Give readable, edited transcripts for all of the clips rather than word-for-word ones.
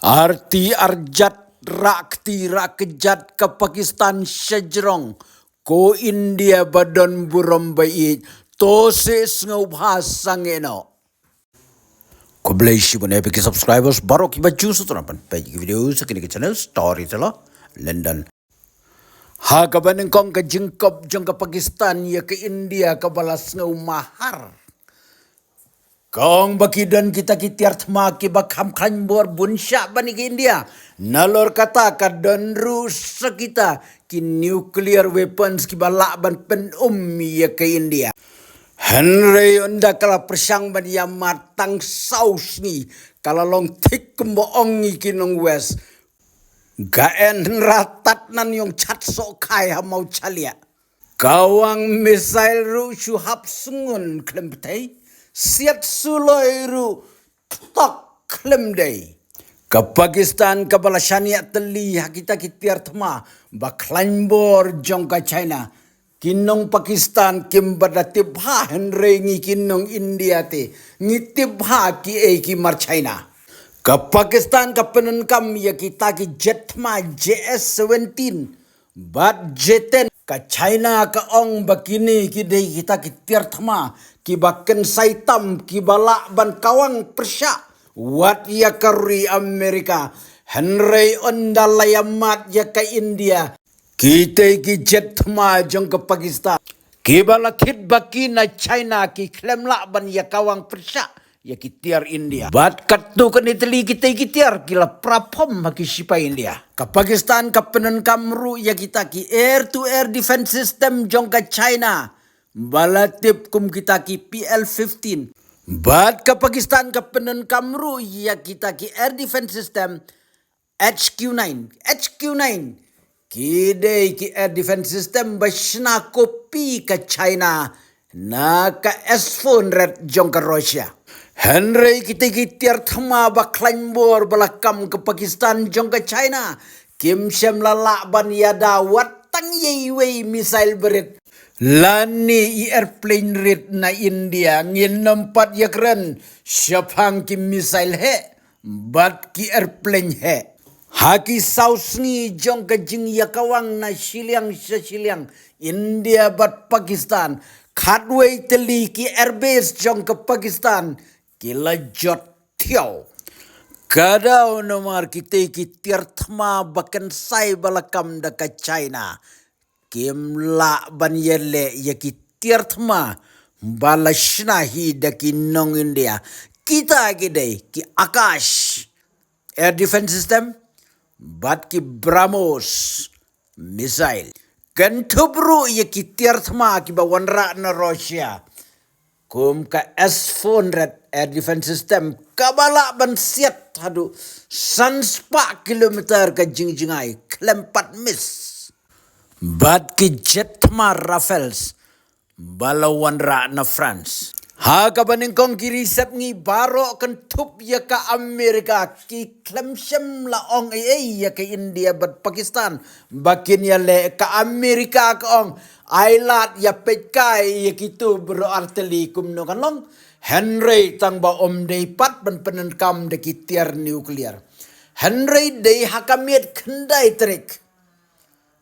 Arti arjat rakti rakejat ke Pakistan sejrong ko India badan buram bai toses ngau bahasang eno. Ko blesi pun epic subscribers baru ki baju suturapan pagi video sekini ke channel story telo London. Ha kaban kong ke jengkop jong ke Pakistan ya ke India ke balas ngau mahar. Kong bakidan kita kitiart maki bakham khan bor bunsya bani ke India. Nalor kata kadan rusak kita ki nuclear weapons ki balak ban pen ya ke India. Henry unda kala persang bani ya matang saus ni kala long tik kemboong ni kinong west. Gaen ratat nan yung chat sok kai hamau chalia. Kawang misail ru syuhap sungun klempetai. Siat suloi ru tok klem day. Ke Pakistan ke balasania teli kita kitiar thma baklanbor jong ka China. Kinong Pakistan kim badatib ha henre ngi kinong India te ngitib ha ki ki mar China. Ke Pakistan ke penenkam ya kita ki jet ma JS-17 bat jeten ke China ke ong bakini ki dei kita ki tirthma ki baken saitam ki balak ban kawang persya wat ya kari Amerika Henry ondalayamat ya ke India kita ki jet ma jong ke Pakistan ki balakit bakina China ki klemla ban ya kawang persya ya kitiar India. Bat katu kan itali kita kitiar kila prapom maki sipa India. Ke Pakistan ke penenkam ru ya kita ki air to air defense system jong ke China. Balatip kum kita ki PL-15. Bat ke Pakistan ke penenkam ru ya kita ki air defense system HQ-9. HQ-9. Kidai ki air defense system basna kopi ke China. Na ke S-400 jong ke Rusia. Henry kita kitiar thama baklanbor balakam ke Pakistan jong ke China. Kim Shem lalak ban yada watang yeiwei misail berit. Lani airplane rit na India ngin nampat yakren syapang ki misail he bat ki airplane he. Haki saus ni jong ke jing yakawang na siliang India bat Pakistan. Khatway teli ki airbase jong ke Pakistan. Kila jot tiaw. Kadau nomor kita kitir thma bakan sai balakam daka China. Kim la ban yele ya kitir thma balashna hi daki nong India. Kita gidei ki Akash air defense system bat ki BrahMos missile. Kentubru ya kitir thma ki bawanra na Russia. Kum ka S-400 air defense system kabala ban siat hadu sanspa kilometer ke jingjingai kelempat mis. Bat ki jet ma Rafales balawan ra na France. Ha kabaning kong kirisap ngi baro kentup ya ka Amerika ki klemsem la ong ya ke India bat Pakistan bakin ya le ka Amerika ka ong ailat ya pekai ya kitu bro arteli kumno kan long Henry tang ba om dei pat ban penenkam de kitiar nuklear. Henry dei hakamiet kendai trik.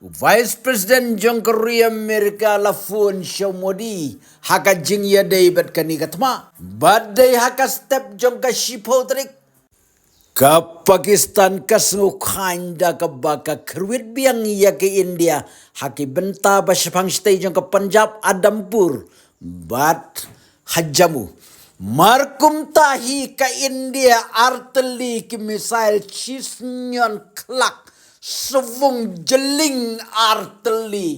Vice President jong Korea Amerika lafun Show Modi haka jing ya dei bat kani katma. Bad dei haka step jong ka shipo trik. Ka Pakistan kasngu khanda ka baka kerwit biang ya ke India haki benta ba sepang stay jong ka Punjab Adampur bat hajamu. Markum tahi ka India arteli ki misail cisnyon klak sevung jeling arteli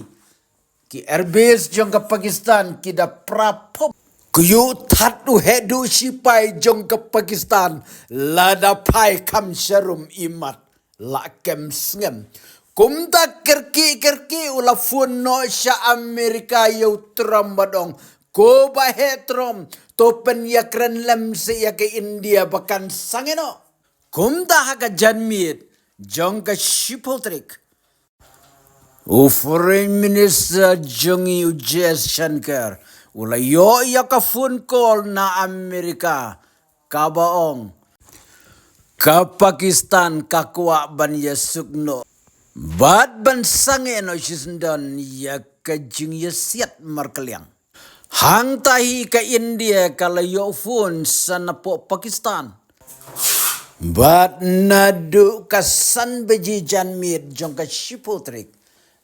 ki airbase jong ka Pakistan ki da prapop kuyu thatu hedu sipai jong ka Pakistan lada pai kam serum imat la kem sngem kumta kerki ula fun no sha Amerika yu trambadong ko bahetrom topen ya kren lem se ya ke India bakan sangeno kumta haka janmit jong ka shipotrik Foreign Minister Jongi Ujes Shankar ula yo ya ka phone call na Amerika kabaong Ka Pakistan kakwa ban ya sukno. Bad ban sange no shisndon ya kajing ya siat markeliang. Hang tahi ka India kala yo phone sanapo Pakistan. Bad nadu kasan beji janmit jong ka shipotrik.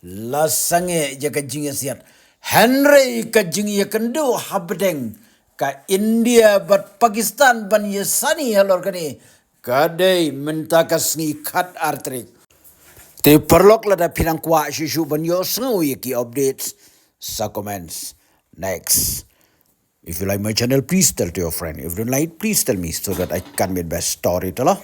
La sange ya kajing ya siat. Henry kajing ya kendo habdeng ka India bat Pakistan ban ya sani halor kani. Kadai mentakas ngi kat artrik. Te perlok lada pinang kwa shishu ban yo sengu ki updates sa comments. Next. If you like my channel, please tell to your friend. If you don't like, please tell me so that I can make best storyteller.